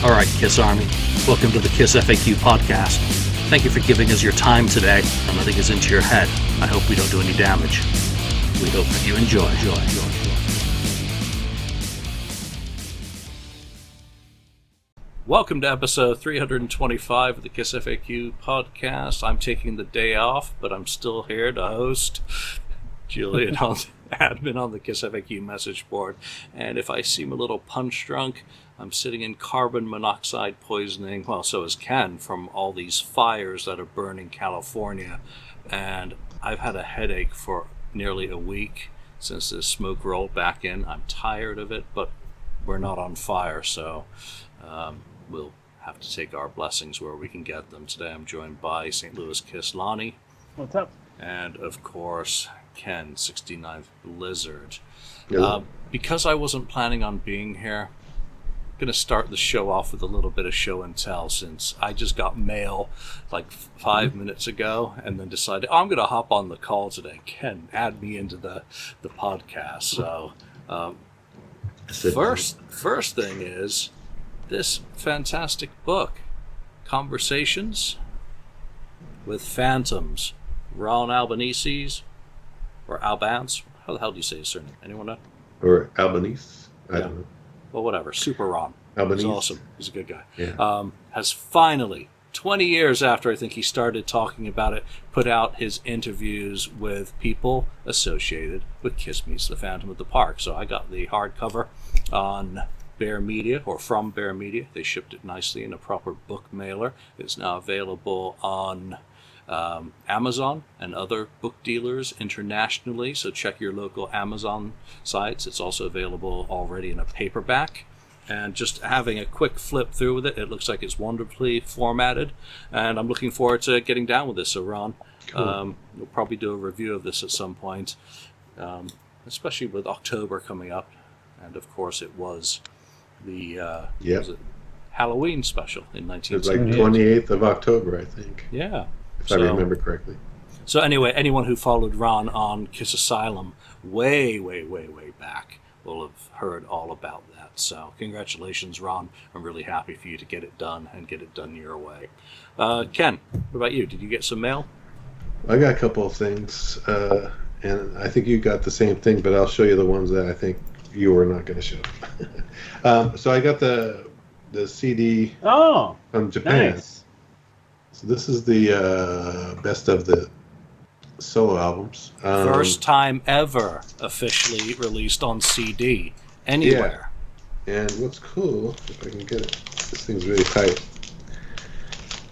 All right, Kiss Army, welcome to the KissFAQ Podcast. Thank you for giving us your time today and letting us into your head. I hope we don't do any damage. We hope that you enjoy. Welcome to episode 325 of the KissFAQ Podcast. I'm taking the day off, but I'm still here to host. Julian, admin on the KissFAQ message board. And if I seem a little punch drunk, I'm sitting in carbon monoxide poisoning, well, so is Ken, from all these fires that are burning California. And I've had a headache for nearly a week since the smoke rolled back in. I'm tired of it, but we're not on fire, so we'll have to take our blessings where we can get them. Today I'm joined by St. Louis Kiss Lonnie. What's up? And, of course, Ken, 69th Blizzard. Yeah. Because I wasn't planning on being here, I'm going to start the show off with a little bit of show and tell, since I just got mail like 5 minutes ago and then decided, I'm going to hop on the call today. Ken, add me into the podcast. So first thing is this fantastic book, Conversations with Phantoms, Ron Albanese, or Albans. How the hell do you say his surname? Anyone know? Or Albanese? I don't know. Well, whatever. Super Ron. Albanese. He's awesome. He's a good guy. Yeah. Has finally, 20 years after I think he started talking about it, put out his interviews with people associated with Kiss Meets the Phantom at the Park. So I got the hardcover on Bear Media, or from Bear Media. They shipped it nicely in a proper book mailer. It's now available on Amazon and other book dealers internationally, so check your local Amazon sites. It's also available already in a paperback, and just having a quick flip through with it, it looks like it's wonderfully formatted, and I'm looking forward to getting down with this. So Ron, Cool. we'll probably do a review of this at some point, especially with October coming up, and of course it was the was it Halloween special in It was 1978. like 28th of October, I think. Yeah. If I remember correctly. So anyway, anyone who followed Ron on Kiss Asylum way back will have heard all about that. So congratulations, Ron. I'm really happy for you to get it done and get it done your way. Ken, what about you? Did you get some mail? I got a couple of things, and I think you got the same thing, but I'll show you the ones that I think you were not going to show. So I got the CD from Japan. Nice. So this is the best of the solo albums. First time ever officially released on CD anywhere. Yeah. And what's cool, if I can get it, this thing's really tight.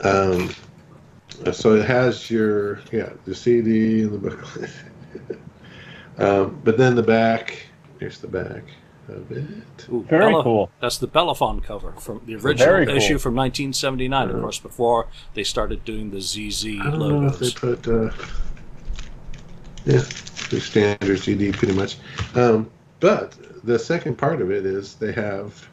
So it has the CD and the booklet. But then the back, here's the back of it. Ooh, Very cool. That's the Belaphon cover from the original cool. issue from 1979, of course, before they started doing the ZZ I don't know if they logos. put, the standard CD pretty much. But the second part of it is they have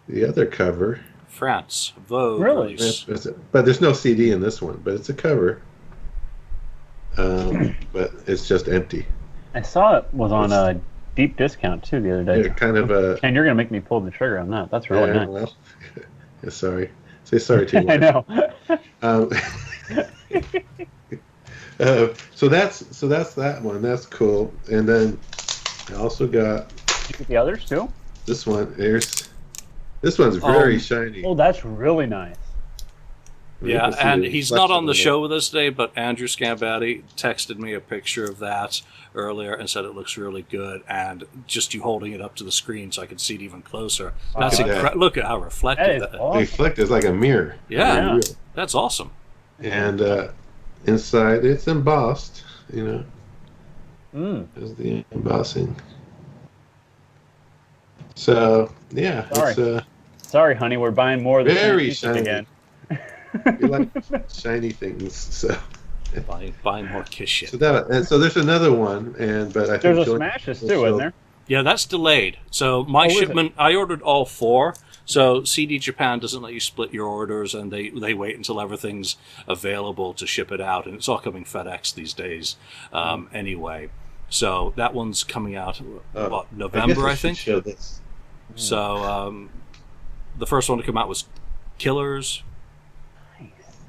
the other cover. France, Vogue. Really? release. But there's no CD in this one, but it's a cover. But it's just empty. I saw it was on a deep discount too the other day. Yeah, kind of a... And you're gonna make me pull the trigger on that. That's really nice. Well, yeah, sorry. Say sorry to you. I know. So that's that one. That's cool. And then I also got You get the others too? this one. This one's very shiny. Oh, that's really nice. You Yeah, can see and the he's not on the reflection show with us today, but Andrew Scambatti texted me a picture of that earlier and said it looks really good, and just you holding it up to the screen so I could see it even closer. That's Look at that. Look at how reflective That is that is. awesome. Reflect is like a mirror. Yeah. Real. That's awesome. And inside it's embossed. Mm. There's the embossing. So yeah, Sorry. it's Sorry, honey, we're buying more of the Very pieces shiny. again. you like shiny things. So Buying more Kiss shit. so there's another one, but I think There's a Julian Smashes will too, show- isn't there? Yeah, that's delayed. So my is it? shipment, I ordered all 4. So CD Japan doesn't let you split your orders, and they wait until everything's available to ship it out, and it's all coming FedEx these days anyway. So that one's coming out November, I should think. show this. So the first one to come out was Killers.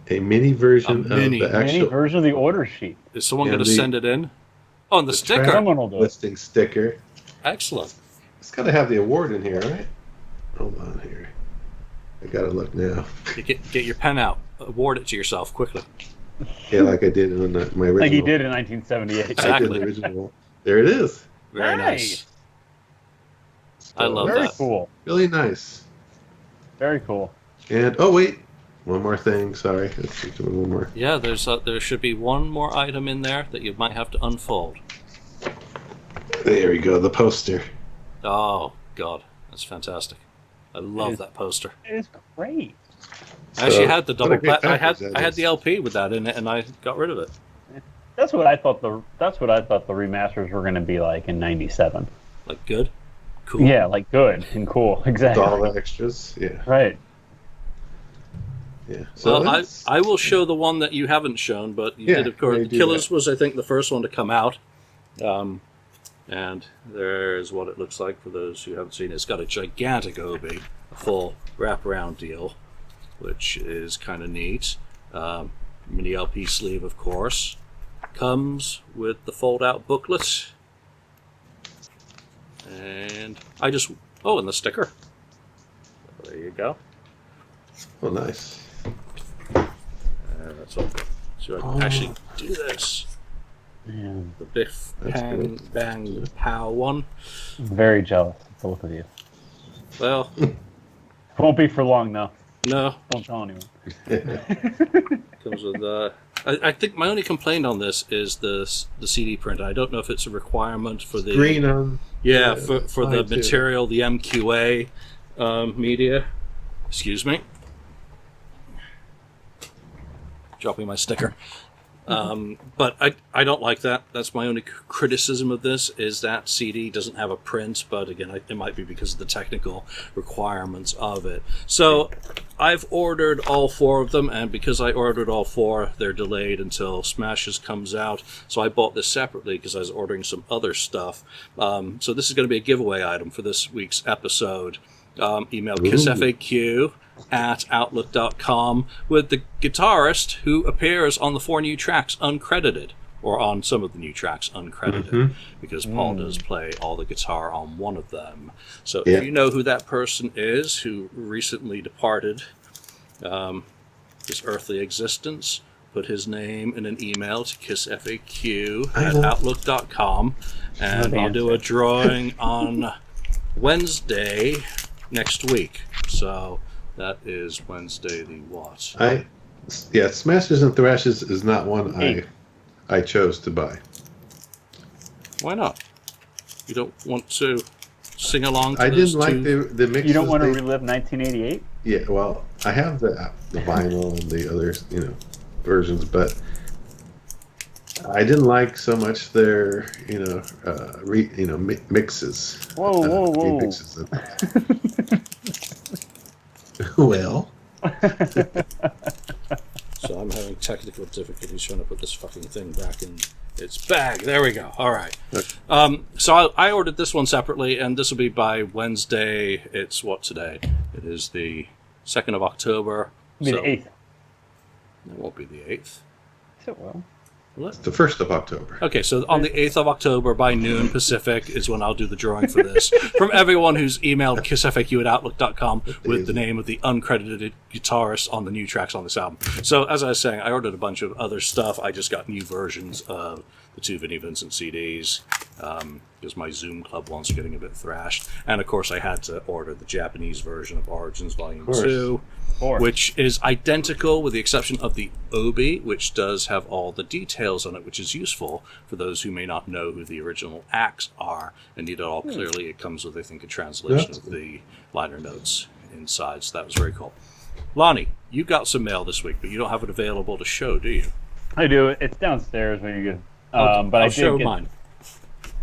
A mini version of the Mini actual version of the order sheet. Is someone going to send it in? Oh, and the sticker. Someone will do it. listing sticker. Excellent. It's got to have the award in here, right? Hold on here. I got to look now. You get your pen out. Award it to yourself quickly. Yeah, like I did in my original. Like he did in 1978. Exactly. I did the original. There it is. Very nice. I love Very that. cool. Really nice. Very cool. And oh wait, one more thing. Sorry, let's see, one more. Yeah, there should be one more item in there that you might have to unfold. There we go. The poster. Oh God, that's fantastic. I love that poster. It is great. I actually had the what a double. great I package that had is. the LP with that in it, and I got rid of it. That's what I thought the remasters were going to be like in '97. Like good, cool. Yeah, like good and cool. Exactly. With all the extras. Yeah. Right. Yeah. So Well, I will show the one that you haven't shown, but you did, of course. you do Killers that. was, I think, the first one to come out. And there's what it looks like for those who haven't seen it. It's got a gigantic obi, a full wraparound deal, which is kind of neat. Mini LP sleeve, of course. Comes with the fold-out booklet. And and the sticker. There you go. Oh, nice. That's all good. So I can actually do this. Yeah. The Biff, That's Bang, good. Bang, Pow one. I'm very jealous of both of you. Well, Won't be for long though. no. Don't tell anyone. Comes with. I think my only complaint on this is the CD print. I don't know if it's a requirement for the Green on. Yeah, for the mine too. material, the MQA media. Excuse me. Dropping my sticker. But I don't like that. That's my only criticism of this, is that CD doesn't have a print, but again, it might be because of the technical requirements of it. So I've ordered all 4 of them, and because I ordered all 4, they're delayed until Smashes comes out. So I bought this separately because I was ordering some other stuff. So this is going to be a giveaway item for this week's episode. Email KissFAQ@outlook.com with the guitarist who appears on the 4 new tracks uncredited, or on some of the new tracks uncredited, because Paul does play all the guitar on one of them. So if you know who that person is, who recently departed this earthly existence, put his name in an email to KissFAQ@outlook.com, and I'll do a drawing on Wednesday next week. So that is Wednesday the what? Smashes and Thrashes is not one I chose to buy. Why not? You don't want to sing along to I those didn't two? like the mixes. You don't want to relive 1988? Yeah, well, I have the vinyl and the other versions, but I didn't like so much their mixes. Whoa. Remixes of well. So I'm having technical difficulties trying to put this fucking thing back in its bag. There we go. All right. So I ordered this one separately, and this will be by Wednesday. It's what today? It is the 2nd of October. It'll be the 8th. It won't be the 8th. Yes, it will. It's the 1st of October. Okay, so on the 8th of October by noon Pacific is when I'll do the drawing for this. From everyone who's emailed KissFAQ@outlook.com with the name of the uncredited guitarist on the new tracks on this album. So, as I was saying, I ordered a bunch of other stuff. I just got new versions of the 2 Vinnie Vincent CDs, because my Zoom Club ones are getting a bit thrashed. And, of course, I had to order the Japanese version of Origins Volume 2. Which is identical with the exception of the obi, which does have all the details on it, which is useful for those who may not know who the original acts are and need it all clearly. It comes with, I think, a translation of the liner notes inside, so that was very cool. Lonnie, you got some mail this week, but you don't have it available to show, do you? I do. It's downstairs when you get. Okay, but I'll show mine.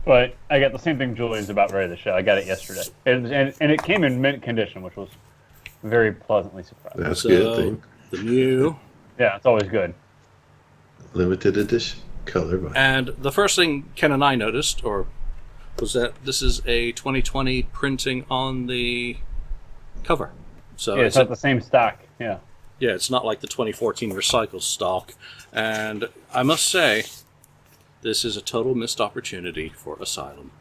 But I got the same thing Julian's about ready to show. I got it yesterday, and it came in mint condition, which was very pleasantly surprised. That's a good thing. The new. Yeah, it's always good. Limited edition color vinyl. And the first thing Ken and I noticed, was that this is a 2020 printing on the cover. So yeah, it's not the same stock. Yeah. Yeah, it's not like the 2014 recycled stock. And I must say, this is a total missed opportunity for Asylum.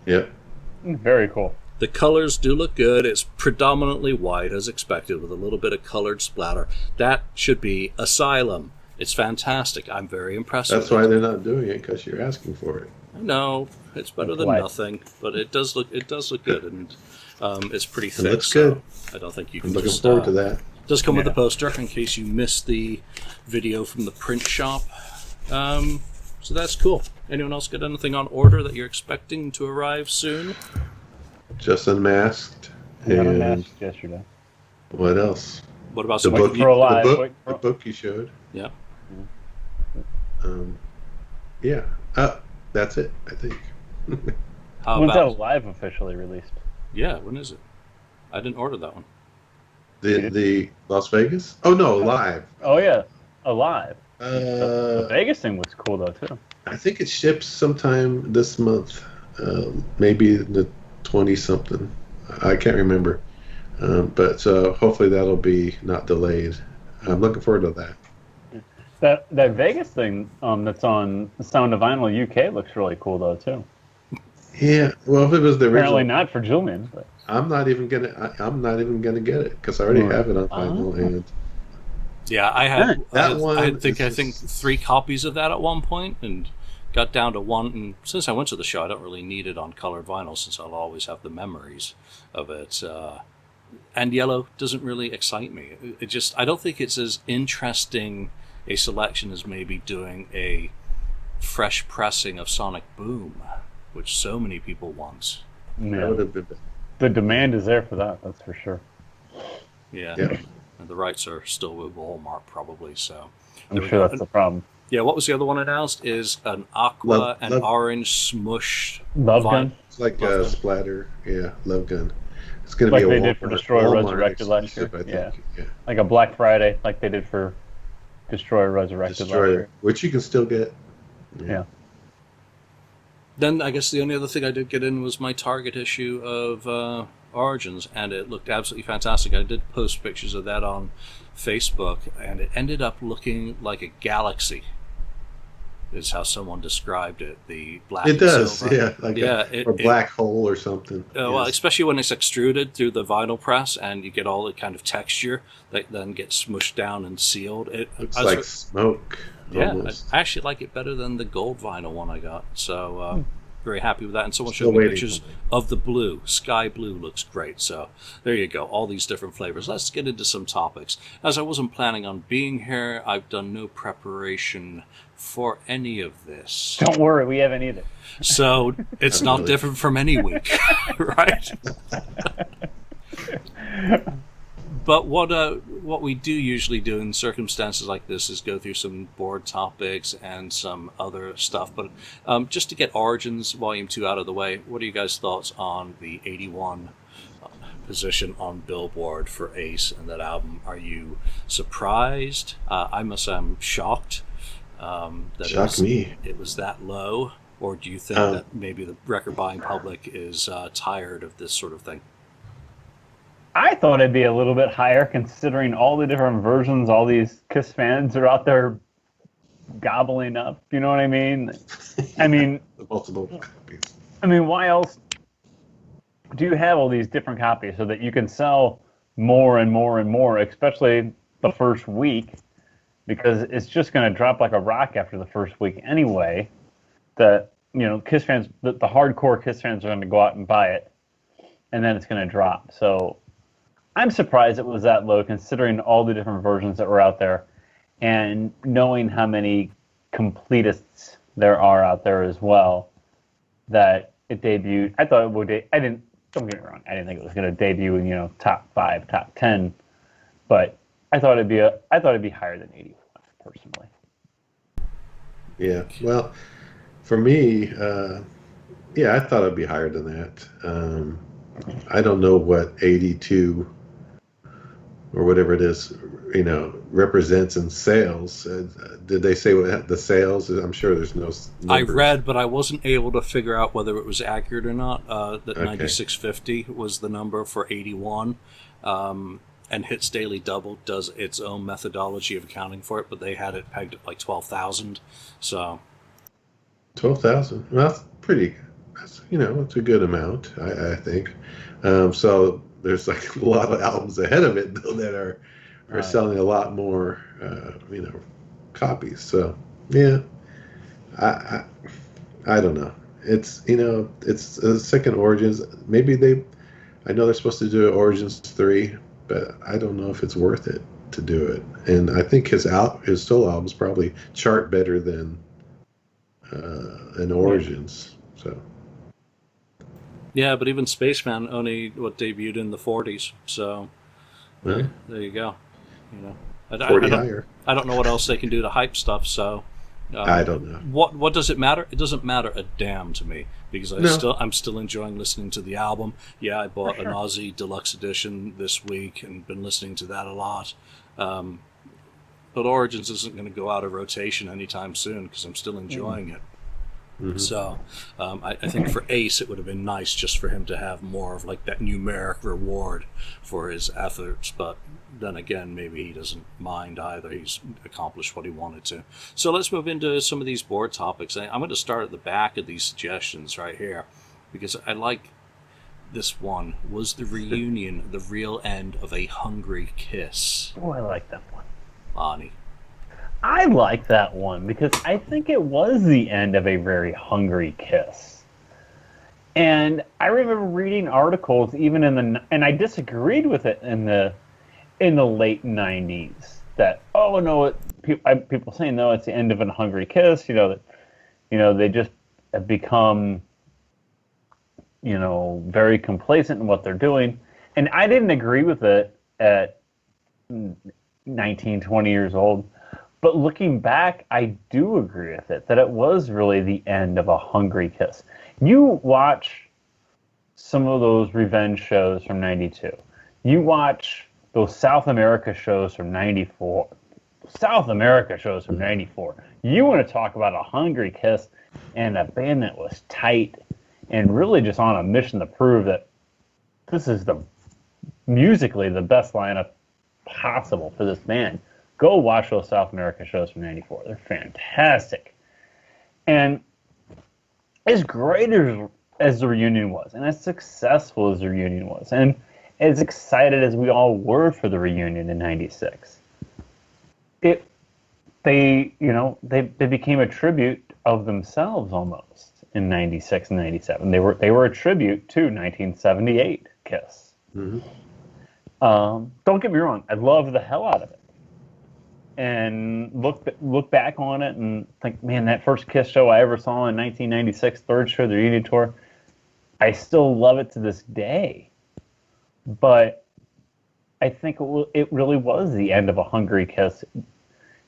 Yep. Very cool. The colors do look good. It's predominantly white, as expected, with a little bit of colored splatter. That should be Asylum. It's fantastic. I'm very impressed That's why they're not doing it, because you're asking for it. No, it's better than nothing, but it does look good, and it's pretty thick. It looks good. I don't think you can. I'm looking forward to that. It does come with the poster, in case you missed the video from the print shop. So that's cool. Anyone else got anything on order that you're expecting to arrive soon? Just Unmasked. I got Unmasked yesterday. What else? What about the book? The book you showed. Yeah. Yeah. That's it, I think. When's that live officially released? Yeah, when is it? I didn't order that one. The Las Vegas? Oh no, live. Oh yeah, Alive. The Vegas thing was cool though too. I think it ships sometime this month, maybe the 20-something. I can't remember, but hopefully that'll be not delayed. I'm looking forward to that. That Vegas thing that's on Sound of Vinyl UK looks really cool though too. Yeah, well, if it was the original, apparently not for Julian, but I'm not even gonna get it because I already have it on vinyl. And yeah, I had that one. I think 3 copies of that at one point, and got down to 1. And since I went to the show, I don't really need it on colored vinyl since I'll always have the memories of it. And yellow doesn't really excite me. I don't think it's as interesting a selection as maybe doing a fresh pressing of Sonic Boom, which so many people want. Yeah. The demand is there for that, that's for sure. Yeah. And the rights are still with Walmart probably, so I'm sure that's the problem. Yeah, what was the other one announced? Is an aqua and orange smush Love Gun? It's like a splatter. Yeah, Love Gun. It's going to like be they did for Destroyer Resurrected last year. Yeah. Like a Black Friday, like they did for Destroyer Resurrected last year. Which you can still get. Yeah. Then I guess the only other thing I did get in was my Target issue of Origins, and it looked absolutely fantastic. I did post pictures of that on Facebook, and it ended up looking like a galaxy. Is how someone described it. The black. It does, silver. Yeah, like a black hole or something. Well, especially when it's extruded through the vinyl press, and you get all the kind of texture that then gets smushed down and sealed. It looks like smoke. Yeah, almost. I actually like it better than the gold vinyl one I got. So very happy with that. And someone showed me pictures of the blue. Sky blue looks great. So there you go. All these different flavors. Let's get into some topics. As I wasn't planning on being here, I've done no preparation for any of this. Don't worry, we haven't either. So it's not different from any week, right? But what we do usually do in circumstances like this is go through some board topics and some other stuff. But just to get Origins Volume 2 out of the way, what are you guys' thoughts on the 81 position on Billboard for Ace and that album? Are you surprised? I must say I'm shocked that it was that low. Or do you think that maybe the record buying public is tired of this sort of thing? I thought it'd be a little bit higher considering all the different versions all these Kiss fans are out there gobbling up. You know what I mean? I mean, multiple copies. I mean, why else do you have all these different copies so that you can sell more and more and more, especially the first week, because it's just going to drop like a rock after the first week anyway. That, you know, Kiss fans, the hardcore Kiss fans are going to go out and buy it, and then it's going to drop. So I'm surprised it was that low considering all the different versions that were out there and knowing how many completists there are out there as well, that it debuted. I thought it would, don't get me wrong, I didn't think it was going to debut in, you know, top 5, top 10, but I thought it'd be higher than 81 personally. Yeah. Well, for me, I thought it'd be higher than that. I don't know what 82 or whatever it is represents in sales. Did they say what the sales? I'm sure there's no numbers. I read, but I wasn't able to figure out whether it was accurate or not. That Okay. 9650 was the number for 81. And Hits Daily Double does its own methodology of accounting for it, but they had it pegged at like 12,000. So 12,000. Well, that's pretty. That's it's a good amount, I think. So there's like a lot of albums ahead of it though that are selling a lot more, copies. So yeah, I don't know. It's it's a second Origins. Maybe I know they're supposed to do Origins 3, but I don't know if it's worth it to do it. And I think his solo albums probably chart better than an Origins. So yeah, but even Spaceman only debuted in the 40s. So Well, there you go. 40 higher. I don't know what else they can do to hype stuff. So I don't know. What does it matter? It doesn't matter a damn to me because I'm still enjoying listening to the album. Yeah, I bought an Aussie Deluxe Edition this week and been listening to that a lot. But Origins isn't going to go out of rotation anytime soon because I'm still enjoying it. Mm-hmm. So I think for Ace it would have been nice just for him to have more of like that numeric reward for his efforts, but then again maybe he doesn't mind either. He's accomplished what he wanted to. So let's move into some of these board topics. I'm going to start at the back of these suggestions right here because I like this one. Was the reunion the real end of a hungry kiss? Oh, I like that one. Lonnie. I like that one because I think it was the end of a very hungry kiss. And I remember reading articles even and I disagreed with it in the late 90s that people saying no, it's the end of a hungry kiss, they just have become very complacent in what they're doing. And I didn't agree with it at 19, 20 years old. But looking back, I do agree with it, that it was really the end of a hungry kiss. You watch some of those revenge shows from 92. You watch those South America shows from 94. You want to talk about a hungry kiss and a band that was tight and really just on a mission to prove that this is musically the best lineup possible for this band. Go watch those South America shows from 94. They're fantastic. And as great as the reunion was, and as successful as the reunion was, and as excited as we all were for the reunion in 96, they became a tribute of themselves almost in 96 and 97. They were a tribute to 1978 Kiss. Mm-hmm. Don't get me wrong, I love the hell out of it. And look back on it and think, man, that first Kiss show I ever saw in 1996, third show of the reunion tour, I still love it to this day. But I think it really was the end of a hungry kiss,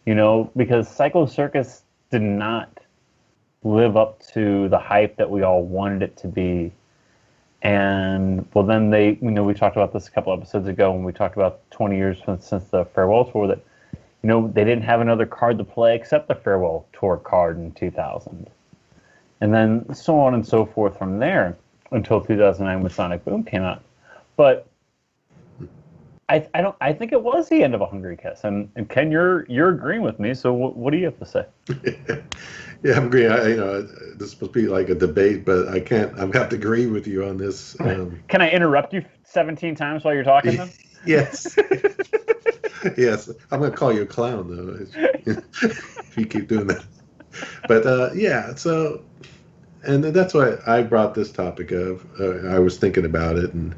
because Psycho Circus did not live up to the hype that we all wanted it to be. And well, then we talked about this a couple episodes ago when we talked about 20 years since the farewell tour that, they didn't have another card to play except the farewell tour card in 2000. And then so on and so forth from there until 2009 when Sonic Boom came out. But I think it was the end of a hungry kiss. And Ken, you're agreeing with me. So what do you have to say? Yeah, I'm agreeing. This is supposed to be like a debate, but I can't. I have to agree with you on this. Can I interrupt you 17 times while you're talking, then? Yes. Yes. I'm going to call you a clown, though, if you keep doing that. But, yeah, so, and that's why I brought this topic of, I was thinking about it, and,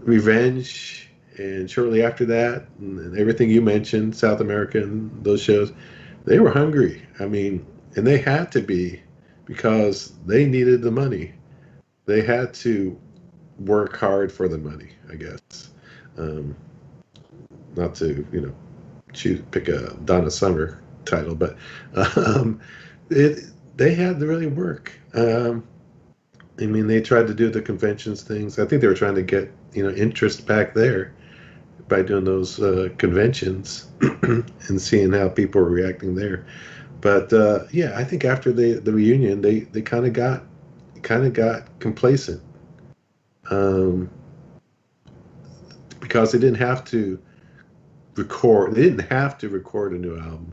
revenge, and shortly after that, and everything you mentioned, South America and those shows, they were hungry. I mean, and they had to be because they needed the money. They had to work hard for the money, I guess. Not to, pick a Donna Summer title, but they had to really work. They tried to do the conventions things. I think they were trying to get, interest back there by doing those conventions and seeing how people were reacting there. But yeah, I think after the reunion, they kind of got complacent, um, because they didn't have to record. They didn't have to record a new album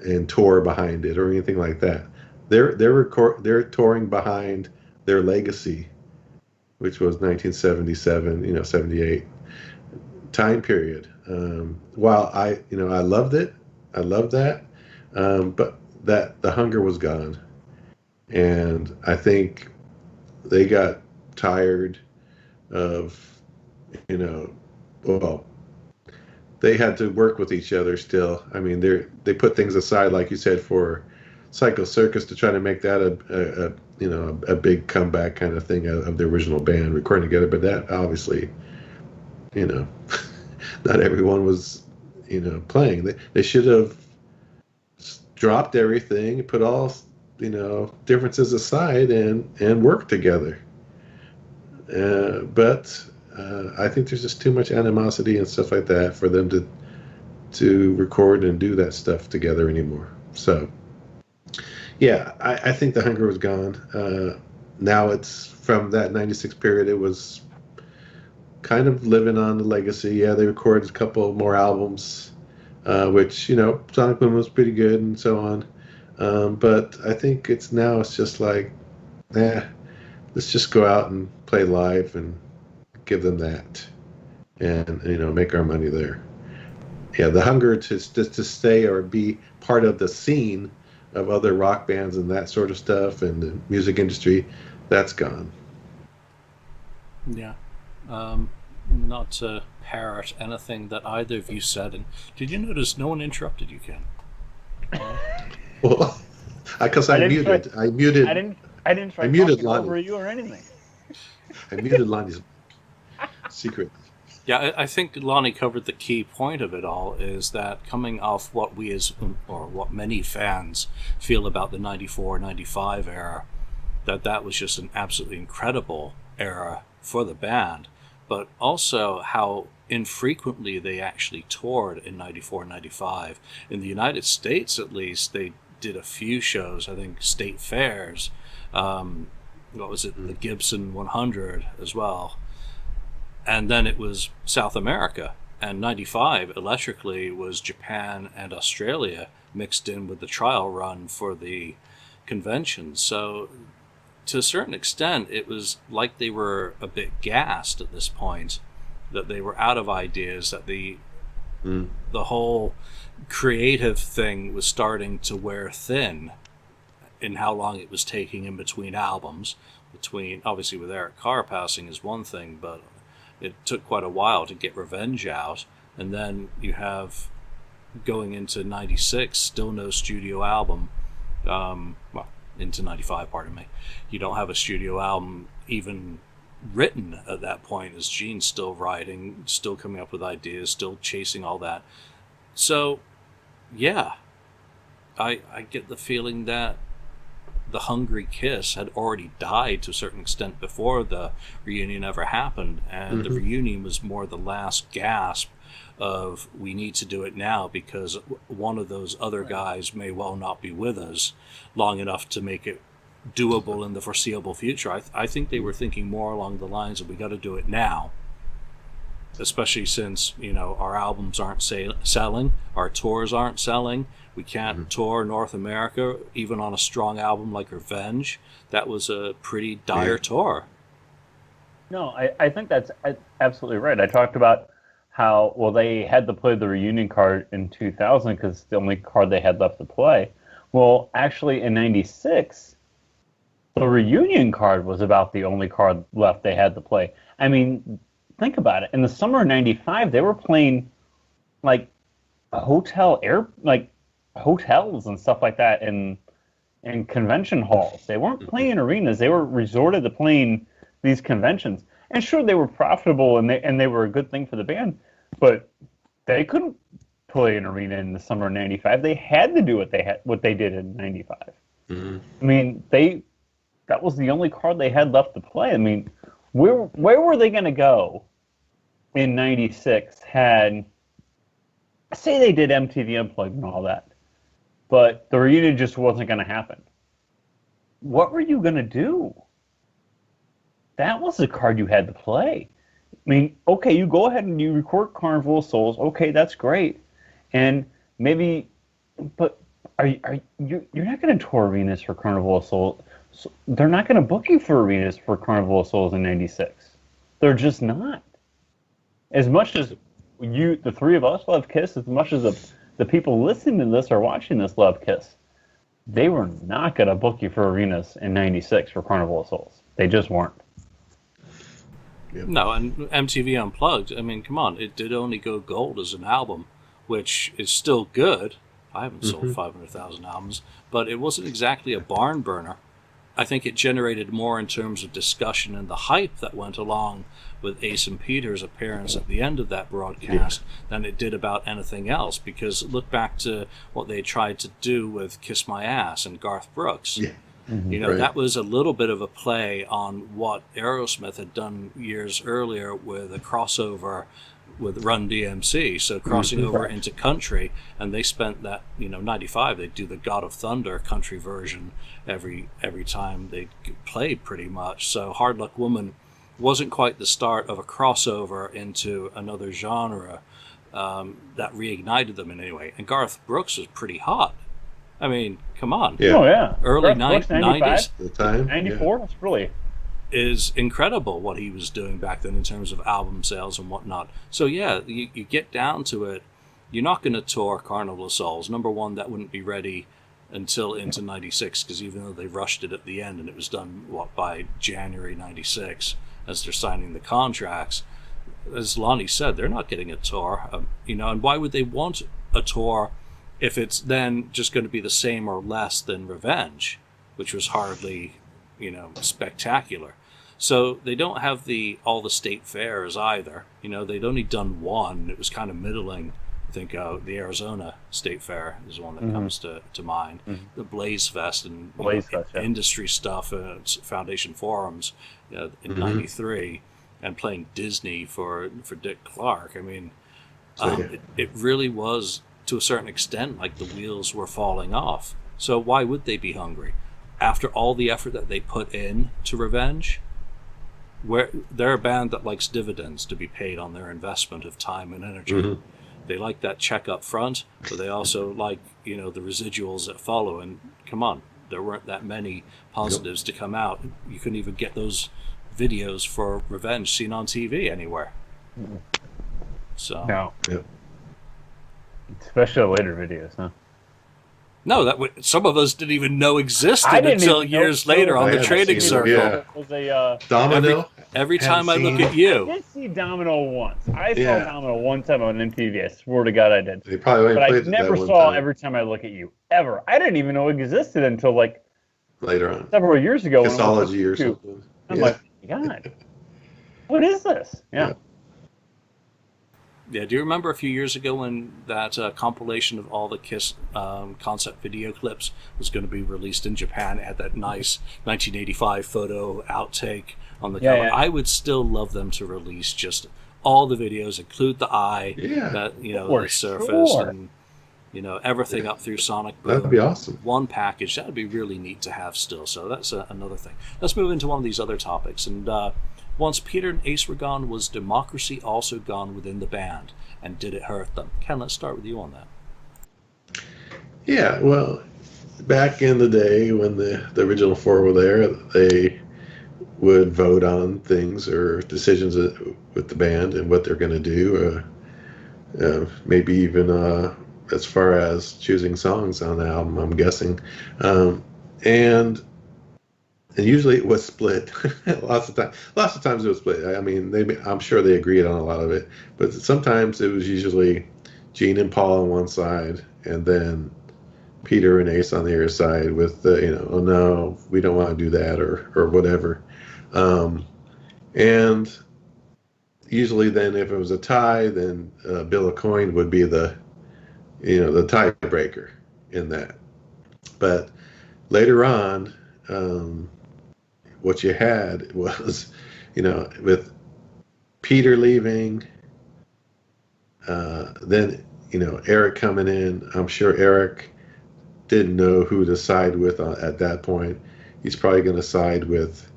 and tour behind it or anything like that. They're touring behind their legacy, which was 1977, 78 time period. While I loved it, I loved that, but that the hunger was gone, and I think they got tired of, well, they had to work with each other still. I mean, they put things aside, like you said, for Psycho Circus to try to make that a big comeback kind of thing of the original band recording together. But that obviously, not everyone was, playing. They should have dropped everything, put all, differences aside, and worked together. But I think there's just too much animosity and stuff like that for them to record and do that stuff together anymore. So, yeah, I think the hunger was gone. Now it's from that 96 period, it was kind of living on the legacy. Yeah, they recorded a couple more albums, which, Sonic Boom was pretty good and so on. But I think it's just like, let's just go out and play live and give them that, and make our money there. Yeah, the hunger to stay or be part of the scene of other rock bands and that sort of stuff and the music industry, that's gone. Yeah. Not to parrot anything that either of you said, and did you notice no one interrupted you, Ken? Well, because I muted. I muted. I didn't try talking over you or anything. I muted Lonnie's secret. Yeah, I think Lonnie covered the key point of it all, is that coming off what what many fans feel about the 94-95 era, that was just an absolutely incredible era for the band, but also how infrequently they actually toured in 94-95. In the United States, at least, they did a few shows, I think state fairs, what was it, the Gibson 100 as well. And then it was South America. And 95, electrically, was Japan and Australia mixed in with the trial run for the convention. So to a certain extent, it was like they were a bit gassed at this point, that they were out of ideas, that the whole creative thing was starting to wear thin in how long it was taking in between albums. Obviously with Eric Carr passing is one thing, but it took quite a while to get Revenge out, and then you have, going into 96, still no studio album. Into 95, pardon me. You don't have a studio album even written at that point, as Gene's still writing, still coming up with ideas, still chasing all that. So, yeah, I get the feeling that the Hungry Kiss had already died to a certain extent before the reunion ever happened, and the reunion was more the last gasp of, we need to do it now because one of those other guys may well not be with us long enough to make it doable in the foreseeable future. I think they were thinking more along the lines of, we got to do it now, especially since our albums aren't selling, our tours aren't selling. We can't tour North America even on a strong album like Revenge. That was a pretty dire tour. No, I think that's absolutely right. I talked about how, well, they had to play the reunion card in 2000 because it's the only card they had left to play. Well, actually, in 96, the reunion card was about the only card left they had to play. I mean, think about it. In the summer of 95, they were playing, like, hotels and stuff like that in convention halls. They weren't playing arenas. They were resorted to playing these conventions. And sure, they were profitable and they were a good thing for the band, but they couldn't play an arena in the summer of 95. They had to do what they did in 95. I mean, that was the only card they had left to play. I mean, where were they going to go in '96 had, say they did MTV Unplugged and all that, but the reunion just wasn't going to happen. What were you going to do? That was the card you had to play. I mean, okay, you go ahead and you record Carnival of Souls. Okay, that's great. And maybe, but you're not going to tour arenas for Carnival of Souls. So they're not going to book you for arenas for Carnival of Souls in '96. They're just not. As much as the three of us love Kiss, as much as the people listening to this or watching this love Kiss, they were not going to book you for arenas in '96 for Carnival of Souls. They just weren't. Yep. No, and MTV Unplugged, I mean, come on, it did only go gold as an album, which is still good. I haven't sold 500,000 albums, but it wasn't exactly a barn burner. I think it generated more in terms of discussion and the hype that went along with Ace and Peter's appearance at the end of that broadcast than it did about anything else. Because look back to what they tried to do with Kiss My Ass and Garth Brooks. Yeah. Mm-hmm. You know, that was a little bit of a play on what Aerosmith had done years earlier with a crossover with Run DMC, so crossing over into country, and they spent that, you know, '95 they'd do the God of Thunder country version every time they played pretty much. So Hard Luck Woman wasn't quite the start of a crossover into another genre that reignited them in any way. And Garth Brooks was pretty hot. I mean, come on. Yeah. Oh yeah. Early 90s. The time. 94, that's really is incredible what he was doing back then in terms of album sales and whatnot. So yeah, you get down to it, you're not going to tour Carnival of Souls. Number one, that wouldn't be ready until into '96, because even though they rushed it at the end and it was done by January '96 as they're signing the contracts, as Lonnie said, they're not getting a tour. You know, and why would they want a tour if it's then just going to be the same or less than Revenge, which was hardly, you know, spectacular. So they don't have all the state fairs either. You know, they'd only done one. It was kind of middling. I think the Arizona State Fair is one that comes to mind. The Blaze Fest and industry stuff, Foundation Forums in '93, and playing Disney for Dick Clark. I mean, it really was, to a certain extent, like the wheels were falling off. So why would they be hungry? After all the effort that they put in to Revenge, where they're a band that likes dividends to be paid on their investment of time and energy. They like that check up front, but they also like, you know, the residuals that follow. And come on, there weren't that many positives to come out. You couldn't even get those videos for Revenge seen on TV anywhere. So no. Especially the later videos, huh? No, some of us didn't even know existed until years later on the trading circle. It was a Domino. Every time I look at you, I did see Domino once. I saw Domino one time on MTV. I swear to God, I did. They probably but I never saw Every Time I Look at You ever. I didn't even know it existed until like later on, several years ago. Kissology or something. I'm like, God, what is this? Yeah. Yeah, do you remember a few years ago when that compilation of all the Kiss concept video clips was going to be released in Japan? It had that nice 1985 photo outtake on the cover. I would still love them to release just all the videos, include the eye, that, you know, the surface, and, you know, everything up through Sonic Boom. That'd be awesome. One package. That would be really neat to have still. So that's another thing. Let's move into one of these other topics. And once Peter and Ace were gone, was democracy also gone within the band? And did it hurt them? Ken, let's start with you on that. Yeah, well, back in the day when the original four were there, they would vote on things or decisions with the band and what they're going to do. Maybe even as far as choosing songs on the album, I'm guessing. And usually it was split. Lots of times it was split. I mean, I'm sure they agreed on a lot of it, but sometimes it was usually Gene and Paul on one side, and then Peter and Ace on the other side with the, you know, oh no, we don't want to do that, or whatever. And usually then if it was a tie, then Bill Aucoin would be the tiebreaker in that. But later on, what you had was, you know, with Peter leaving Then, Eric coming in, I'm sure Eric didn't know who to side with at that point. He's probably going to side with,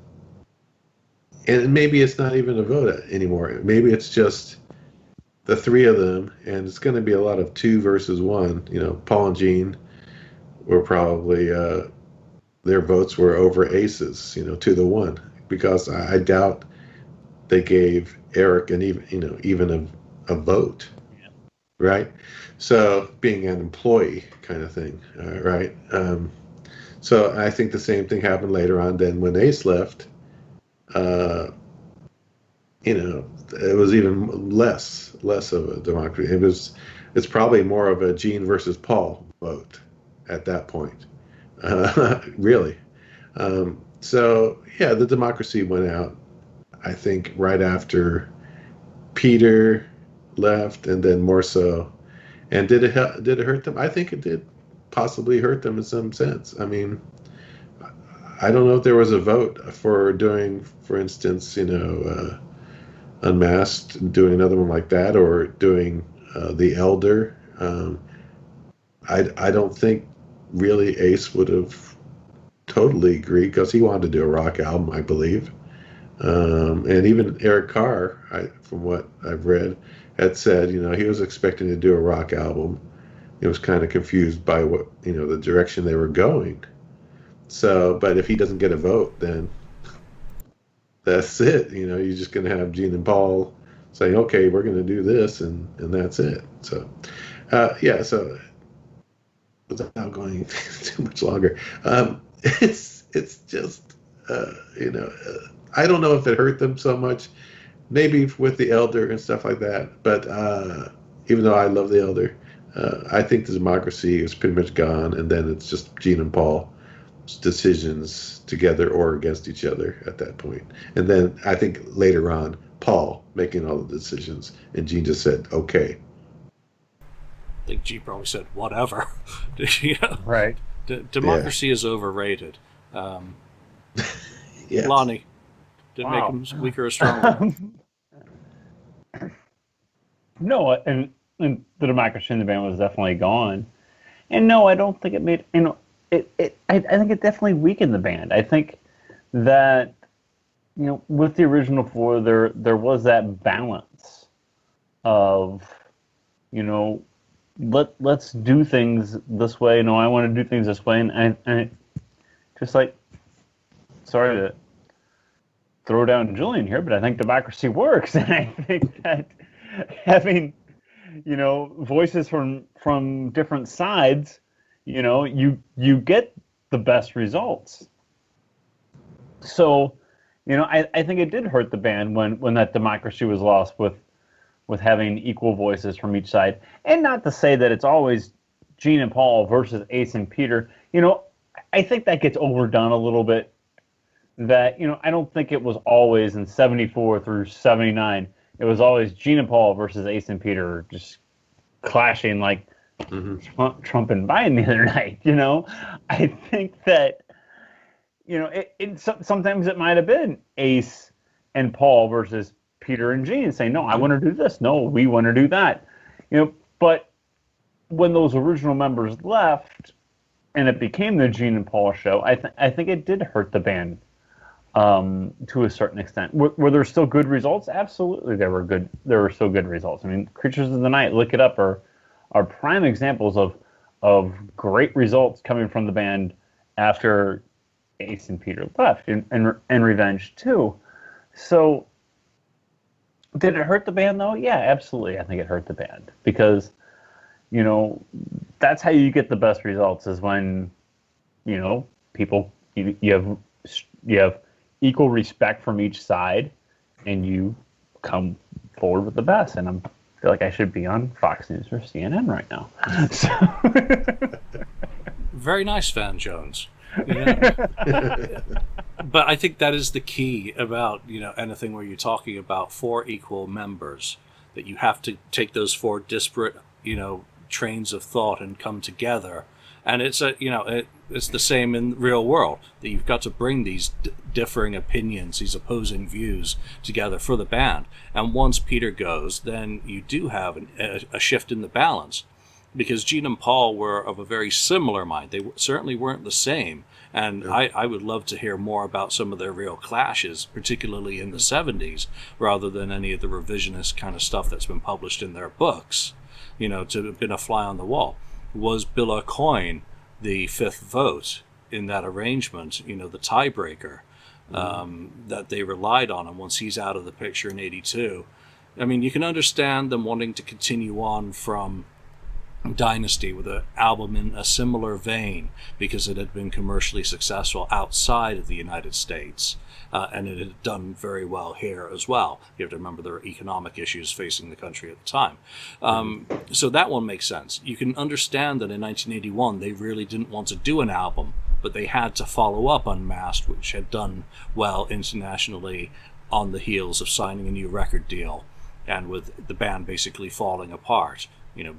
and maybe it's not even a vote anymore. Maybe it's just the three of them, and it's going to be a lot of 2 versus 1. Paul and Gene were probably, their votes were over Ace's, 2-1, because I doubt they gave Eric an even a vote, right? So being an employee kind of thing, right? So I think the same thing happened later on. Then when Ace left, it was even less of a democracy. It's probably more of a Gene versus Paul vote at that point, really. So yeah, the democracy went out, I think, right after Peter left, and then more so. And did it hurt them? I think it did possibly hurt them in some sense. I mean, I don't know if there was a vote for doing, for instance, Unmasked, doing another one like that, or doing The Elder. I don't think really Ace would have totally agreed, because he wanted to do a rock album, I believe. And even Eric Carr, from what I've read, had said, he was expecting to do a rock album. He was kind of confused by what, the direction they were going. So, but if he doesn't get a vote, then that's it. You're just going to have Gene and Paul saying, okay, we're going to do this, and that's it. So, yeah, so without going too much longer, it's just, I don't know if it hurt them so much, maybe with the Elder and stuff like that. But even though I love the Elder, I think the democracy is pretty much gone, and then it's just Gene and Paul's decisions together or against each other at that point. And then I think later on, Paul making all the decisions, and Gene just said, okay. I think Gene probably said, whatever. Right. Democracy is overrated. Yes. Lonnie, did it make him weaker or stronger? No, and the democracy in the band was definitely gone. And no, I don't think it made, I think it definitely weakened the band. I think that, with the original 4, there was that balance of, let's do things this way. No, I want to do things this way. And just like, sorry to throw down Julian here, but I think democracy works. And I think that having, voices from different sides, you get the best results. So, I think it did hurt the band when that democracy was lost with having equal voices from each side. And not to say that it's always Gene and Paul versus Ace and Peter. I think that gets overdone a little bit. That, I don't think it was always in 74 through 79. It was always Gene and Paul versus Ace and Peter just clashing like Trump and Biden the other night. I think that, sometimes it might have been Ace and Paul versus Peter and Gene saying, no, I want to do this. No, we want to do that. But when those original members left and it became the Gene and Paul show, I think it did hurt the band to a certain extent. Were there still good results? Absolutely, there were still good results. I mean, Creatures of the Night, look it up, are prime examples of great results coming from the band after Ace and Peter left, and Revenge too. So, did it hurt the band though? Yeah, absolutely. I think it hurt the band because, that's how you get the best results is when, people you have equal respect from each side, and you come forward with the best. And I feel like I should be on Fox News or CNN right now. So. Very nice, Van Jones. But I think that is the key about anything where you're talking about 4 equal members, that you have to take those 4 disparate trains of thought and come together. And it's it's the same in the real world, that you've got to bring these differing opinions, these opposing views together for the band. And once Peter goes, then you do have a shift in the balance, because Gene and Paul were of a very similar mind. They certainly weren't the same. And I would love to hear more about some of their real clashes, particularly in the 70s, rather than any of the revisionist kind of stuff that's been published in their books, to have been a fly on the wall. Was Bill Aucoin the fifth vote in that arrangement, the tiebreaker that they relied on? And once he's out of the picture in 82, I mean, you can understand them wanting to continue on from Dynasty with an album in a similar vein, because it had been commercially successful outside of the United States, and it had done very well here as well. You have to remember there were economic issues facing the country at the time. So that one makes sense. You can understand that in 1981 they really didn't want to do an album, but they had to follow up Unmasked, which had done well internationally on the heels of signing a new record deal, and with the band basically falling apart.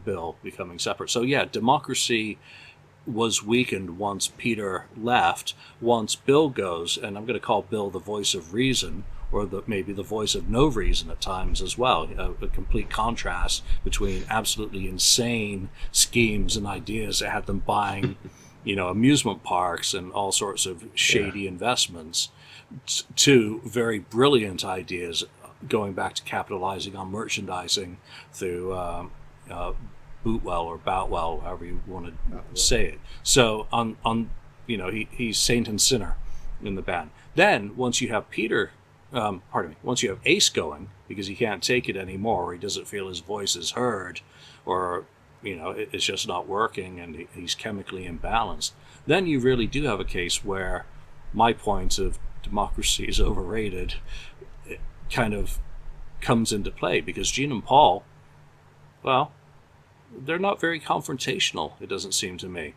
Bill becoming separate. So yeah, Democracy was weakened once Peter left. Once Bill goes, and I'm going to call Bill the voice of reason, or maybe the voice of no reason at times as well. A complete contrast between absolutely insane schemes and ideas that had them buying, amusement parks and all sorts of shady investments, to very brilliant ideas going back to capitalizing on merchandising through Bootwell or Boutwell, however you want to say it. So he's saint and sinner in the band. Then once you have once you have Ace going, because he can't take it anymore, or he doesn't feel his voice is heard, or it's just not working and he's chemically imbalanced, then you really do have a case where my point of Democracy is overrated, it kind of comes into play, because Gene and Paul, well, they're not very confrontational, it doesn't seem to me.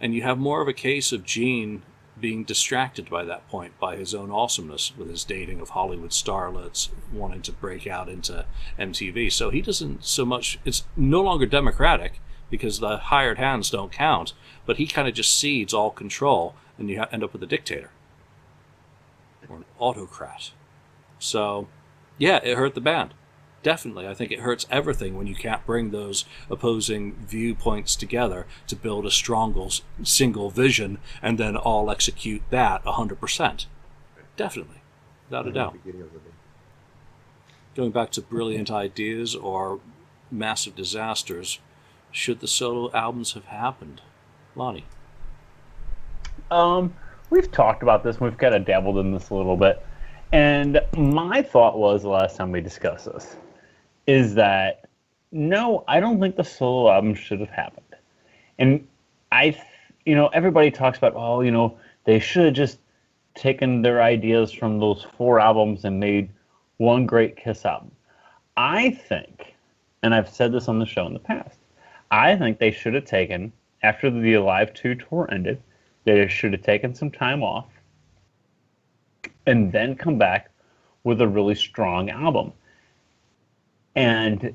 And you have more of a case of Gene being distracted by that point by his own awesomeness with his dating of Hollywood starlets, wanting to break out into MTV. So he doesn't so much, it's no longer democratic because the hired hands don't count, but he kind of just cedes all control, and you end up with a dictator or an autocrat. So yeah, it hurt the band. Definitely, I think it hurts everything when you can't bring those opposing viewpoints together to build a strong single vision and then all execute that 100%. Definitely, without a doubt. Going back to brilliant ideas or massive disasters, should the solo albums have happened? Lonnie? We've talked about this, and we've kind of dabbled in this a little bit. And my thought was, the last time we discussed this, is that no, I don't think the solo album should have happened. And everybody talks about, they should have just taken their ideas from those 4 albums and made one great Kiss album. I think, and I've said this on the show in the past, I think they should have taken, after the Alive 2 tour ended, they should have taken some time off and then come back with a really strong album. And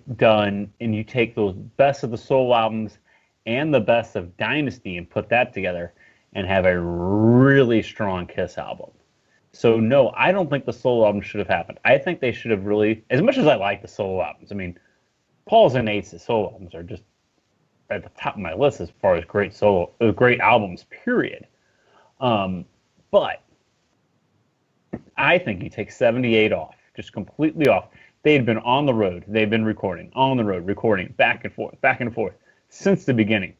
you take those best of the solo albums and the best of Dynasty and put that together and have a really strong Kiss album. So no, I don't think the solo album should have happened. I think they should have really, as much as I like the solo albums, I mean, Paul's and Ace's solo albums are just at the top of my list as far as great albums, period. But I think you take 78 off, just completely off. They had been on the road. They've been recording, on the road, recording, back and forth, since the beginning.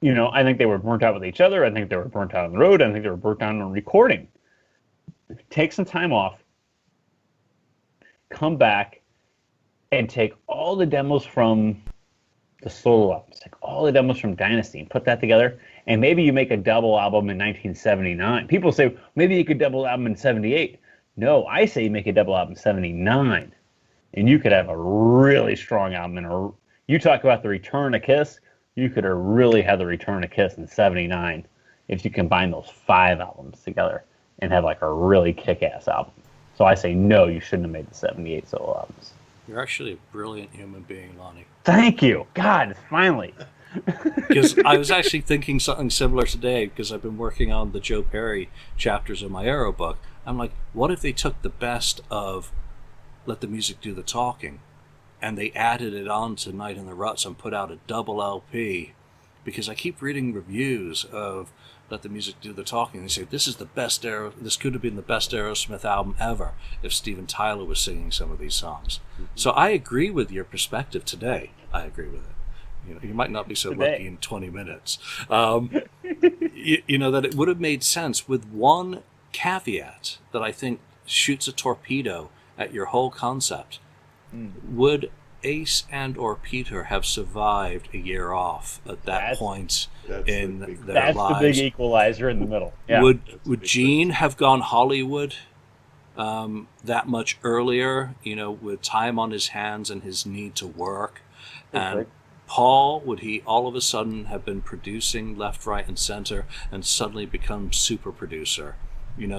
I think they were burnt out with each other. I think they were burnt out on the road. I think they were burnt out on recording. Take some time off, come back, and take all the demos from the solo albums, take all the demos from Dynasty, and put that together, and maybe you make a double album in 1979. People say, maybe you could double album in 78. No, I say you make a double album in 79. And you could have a really strong album. And you talk about the return of Kiss, you could have really had the return of Kiss in 79 if you combine those 5 albums together and have like a really kick-ass album. So I say no, you shouldn't have made the 78 solo albums. You're actually a brilliant human being, Lonnie. Thank you. God, finally. Because I was actually thinking something similar today, because I've been working on the Joe Perry chapters in my Arrow book. I'm like, what if they took the best of Let the Music Do the Talking and they added it on to Night in the Ruts and put out a double LP? Because I keep reading reviews of Let the Music Do the Talking. They say this could have been the best Aerosmith album ever if Steven Tyler was singing some of these songs. Mm-hmm. So I agree with your perspective today. I agree with it. You might not be so lucky in 20 minutes. That it would have made sense with one caveat that I think shoots a torpedo at your whole concept. Would Ace and or Peter have survived a year off at that point in their lives? That's the big equalizer in the middle. Yeah. Would Gene have gone Hollywood that much earlier, with time on his hands and his need to work? And Paul, would he all of a sudden have been producing left, right, and center and suddenly become super producer?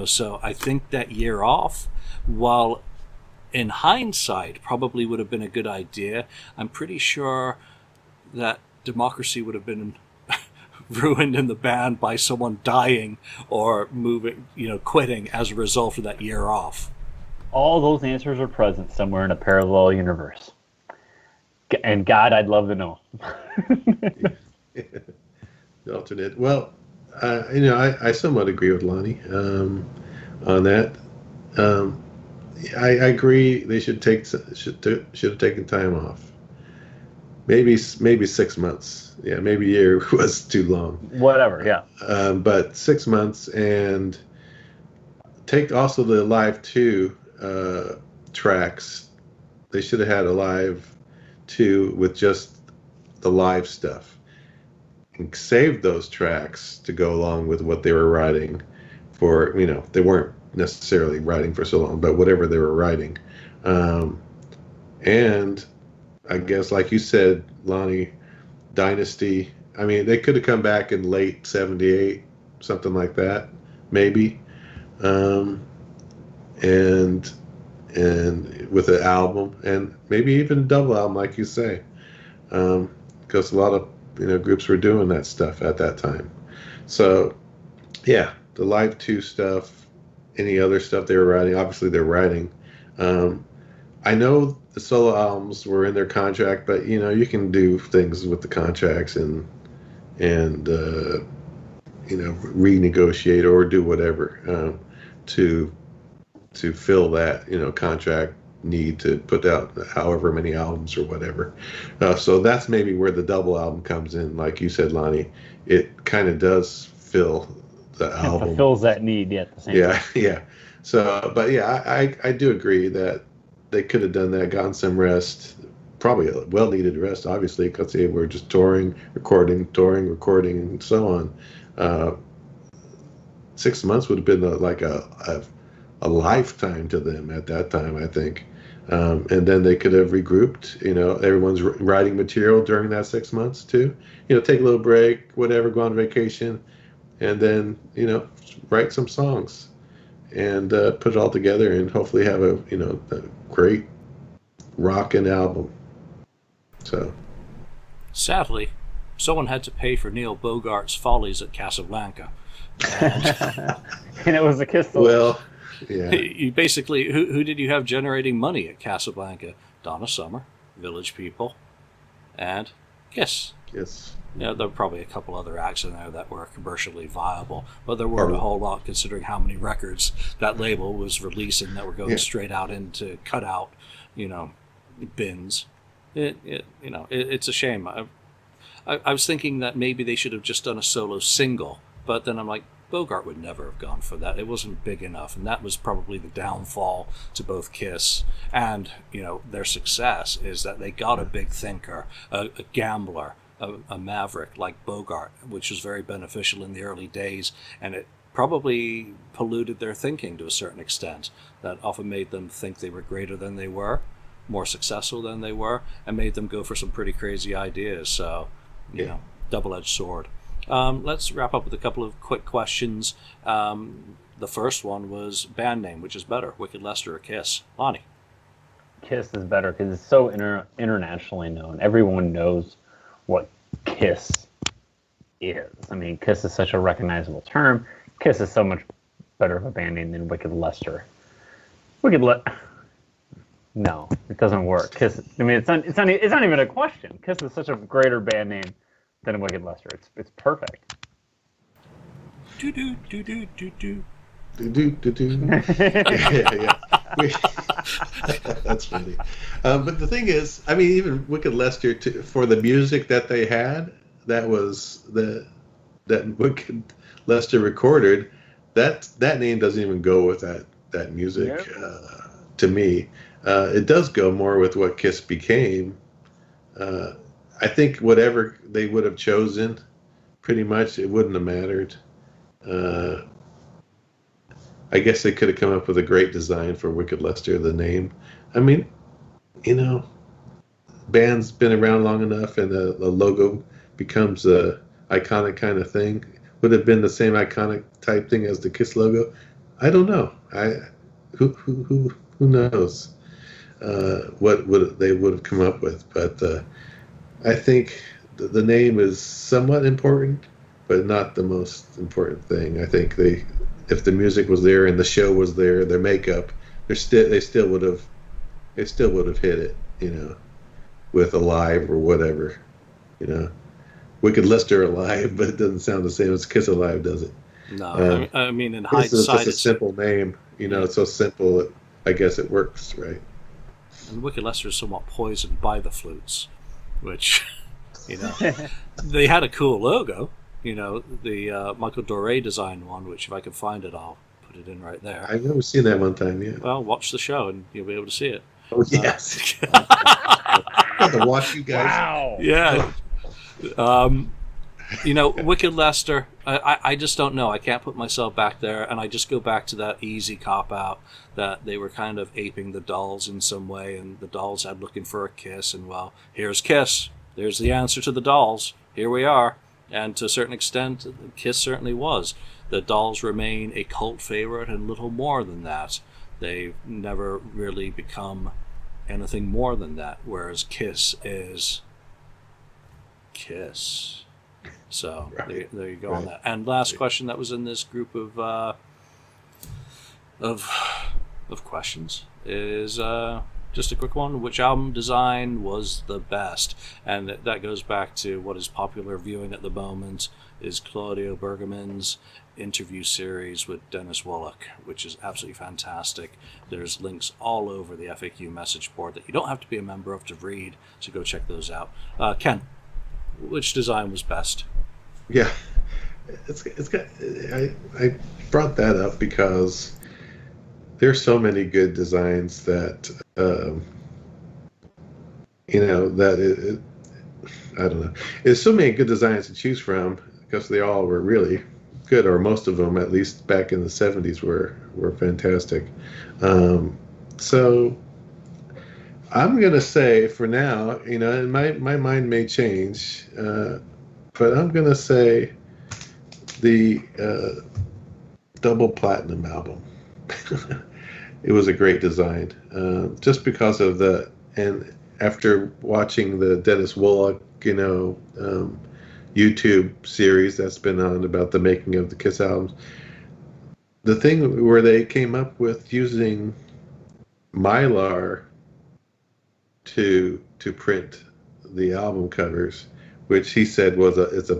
So I think that year off, while in hindsight probably would have been a good idea, I'm pretty sure that democracy would have been ruined in the band by someone dying or quitting as a result of that year off. All those answers are present somewhere in a parallel universe. And God, I'd love to know. The alternate. Well, I somewhat agree with Lonnie on that. I agree. They should have taken time off. Maybe 6 months. Yeah, maybe a year was too long. Whatever. Yeah. But 6 months, and take also the Live 2 tracks. They should have had a Live 2 with just the live stuff, and save those tracks to go along with what they were writing for. They weren't necessarily writing for so long, but whatever they were writing. And I guess, like you said, Lonnie, Dynasty, they could have come back in late 78, something like that, maybe. And with an album, and maybe even a double album, like you say, because a lot of groups were doing that stuff at that time. So yeah, the Live 2 stuff, any other stuff they were writing, obviously they're writing. I know the solo albums were in their contract, but you can do things with the contracts and renegotiate or do whatever to fill that contract need to put out however many albums or whatever. So that's maybe where the double album comes in. Like you said, Lonnie, it kind of does fill the album. It fulfills that need at the same time. Yeah. So, but yeah, I do agree that they could have done that, gotten some rest, probably a well-needed rest, obviously, because they were just touring, recording, and so on. 6 months would have been like a lifetime to them at that time, I think. And then they could have regrouped. Everyone's writing material during that 6 months too. Take a little break, whatever, go on vacation, and then write some songs and put it all together and hopefully have a great rockin' album. So, sadly, someone had to pay for Neil Bogart's Follies at Casablanca, and it was a Kiss. Well, yeah. You basically, who did you have generating money at Casablanca? Donna Summer, Village People, and Kiss. Yes. There were probably a couple other acts in there that were commercially viable, but there weren't a whole lot considering how many records that label was releasing that were going straight out into cutout, bins. It's a shame. I was thinking that maybe they should have just done a solo single, but then I'm like, Bogart would never have gone for that. It wasn't big enough, and that was probably the downfall to both Kiss and their success, is that they got a big thinker, a gambler, a maverick like Bogart, which was very beneficial in the early days, and it probably polluted their thinking to a certain extent. That often made them think they were greater than they were, more successful than they were, and made them go for some pretty crazy ideas. So, double-edged sword. Let's wrap up with a couple of quick questions. The first one was band name, which is better, Wicked Lester or Kiss? Lonnie? Kiss is better because it's so internationally known. Everyone knows what Kiss is. I mean, Kiss is such a recognizable term. Kiss is so much better of a band name than Wicked Lester. No, it doesn't work. Kiss. I mean, it's not even a question. Kiss is such a greater band name than Wicked Lester. It's perfect. Do do do do do do. Yeah. That's funny. But the thing is, I mean, even Wicked Lester, for the music that they had, that Wicked Lester recorded, that name doesn't even go with that music. Yep. To me, it does go more with what Kiss became. I think whatever they would have chosen, pretty much, it wouldn't have mattered. I guess they could have come up with a great design for Wicked Lester, the name. I mean, band's been around long enough, and the logo becomes a iconic kind of thing. Would have been the same iconic type thing as the Kiss logo. I don't know. Who knows what they would have come up with? But I think the name is somewhat important, but not the most important thing. I think if the music was there and the show was there, their makeup, they still would have hit it, with Alive or whatever, Wicked Lester Alive, but it doesn't sound the same as Kiss Alive, does it? No, I mean, in hindsight, it's just a simple name, yeah. It's so simple. I guess it works, right? And Wicked Lester is somewhat poisoned by the flutes, which, they had a cool logo. The Michael Doré designed one, which if I can find it, I'll put it in right there. I've never seen that one time, yeah. Well, watch the show and you'll be able to see it. Oh, yes. I have to watch you guys. Wow. Yeah. Wicked Lester, I just don't know. I can't put myself back there, and I just go back to that easy cop-out that they were kind of aping the Dolls in some way, and the Dolls had Looking for a Kiss, and, well, here's Kiss. There's the answer to the Dolls. Here we are. And to a certain extent, Kiss certainly was. The Dolls remain a cult favorite and little more than that. They've never really become anything more than that, whereas Kiss is Kiss. So right. There you go on that. And last question that was in this group of questions is just a quick one. Which album design was the best? And that goes back to what is popular viewing at the moment is Claudio Bergaman's interview series with Dennis Wollock, which is absolutely fantastic. There's links all over the FAQ message board that you don't have to be a member of to read, so go check those out. Ken, which design was best? Yeah, it's got. I brought that up because there's so many good designs that I don't know. There's so many good designs to choose from because they all were really good, or most of them, at least back in the 70s, were fantastic. So I'm gonna say for now, and my mind may change, but I'm gonna say the double platinum album. It was a great design, just because of and after watching the Dennis Wollock, YouTube series that's been on about the making of the Kiss albums, the thing where they came up with using Mylar to print the album covers, which he said was it's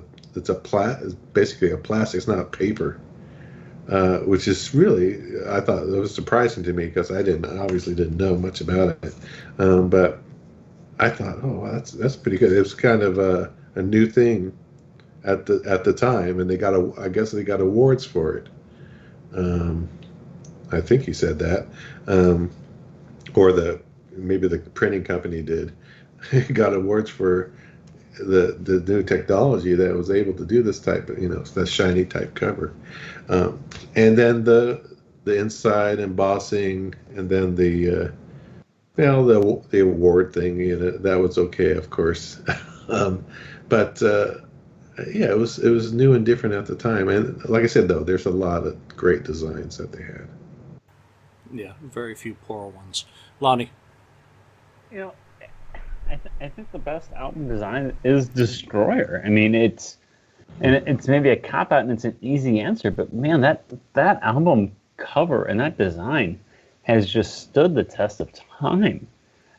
basically a plastic, it's not paper. Which is really, I thought it was surprising to me because I obviously didn't know much about it, but I thought, oh, that's pretty good. It was kind of a new thing at the time, and I guess they got awards for it. I think he said that, or maybe the printing company did. Got awards for the new technology that was able to do this type of, that shiny type cover. And then the inside embossing, and then the award thing, that was okay, of course. But it was new and different at the time. And like I said, though, there's a lot of great designs that they had. Yeah, very few poor ones. Lonnie? I think the best album design is Destroyer. I mean, it's maybe a cop out and it's an easy answer, but man, that album cover and that design has just stood the test of time.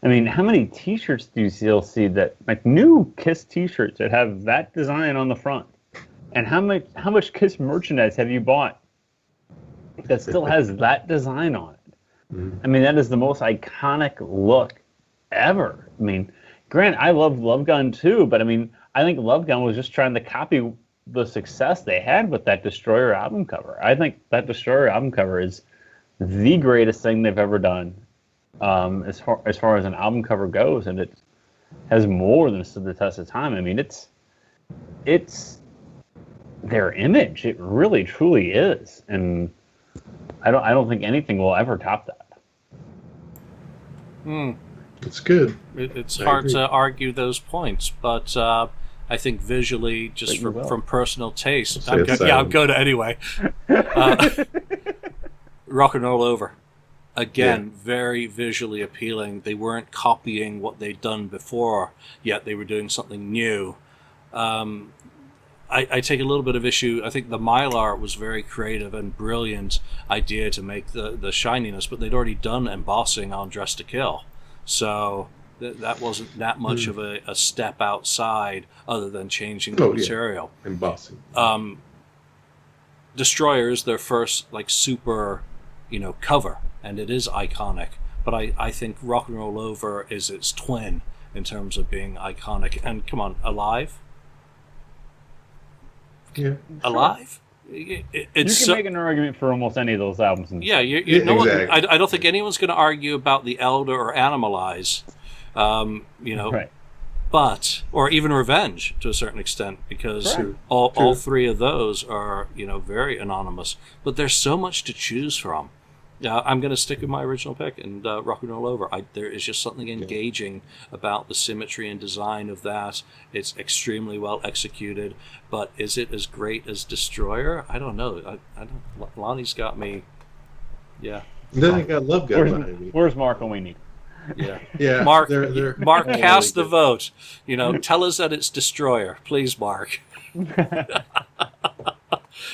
I mean, how many T-shirts do you still see that, like new Kiss T-shirts that have that design on the front? And how much Kiss merchandise have you bought that still has that design on it? I mean, that is the most iconic look ever. I mean, granted, I love Love Gun too, but I mean, I think Love Gun was just trying to copy the success they had with that Destroyer album cover. I think that Destroyer album cover is the greatest thing they've ever done, as far as an album cover goes, and it has more than stood the test of time. I mean, it's their image. It really, truly is, and I don't think anything will ever top that. It's good. It's hard to argue those points, but I think visually, just from personal taste, I'm going to anyway. Rock and Roll Over. Again, very visually appealing. They weren't copying what they'd done before, yet they were doing something new. I take a little bit of issue. I think the Mylar was very creative and brilliant idea to make the shininess, but they'd already done embossing on Dress to Kill. So that wasn't that much of a step outside other than changing the material. Embossing. Destroyer is their first super, cover, and it is iconic. But I think Rock and Roll Over is its twin in terms of being iconic. And come on, Alive? Yeah. Alive? You can make an argument for almost any of those albums. Yeah, you know exactly. what? I don't think anyone's going to argue about The Elder or Animalize, right. But or even Revenge to a certain extent, because all three of those are very anonymous. But there's so much to choose from. I'm going to stick with my original pick and Rock and Roll Over. There is just something engaging about the symmetry and design of that. It's extremely well executed, but is it as great as Destroyer? I don't know. I don't. Lonnie's got me. Yeah. Then I got Love Gun behind me. Where's Mark when we need? Yeah. Mark, they're Mark, cast the vote. Tell us that it's Destroyer, please, Mark.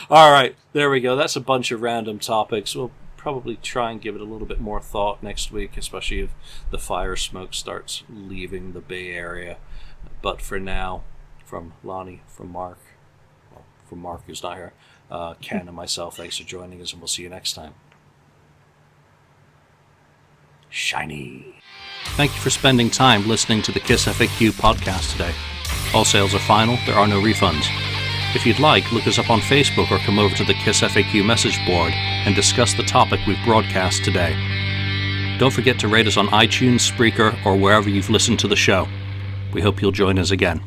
All right, there we go. That's a bunch of random topics. We'll probably try and give it a little bit more thought next week, especially if the fire smoke starts leaving the Bay Area. But for now, from Lonnie, from Mark, from Mark who's not here, Ken and myself, thanks for joining us, and we'll see you next time. Shiny. Thank you for spending time listening to the KissFAQ podcast today. All sales are final, there are no refunds. If you'd like, look us up on Facebook or come over to the KissFAQ message board and discuss the topic we've broadcast today. Don't forget to rate us on iTunes, Spreaker, or wherever you've listened to the show. We hope you'll join us again.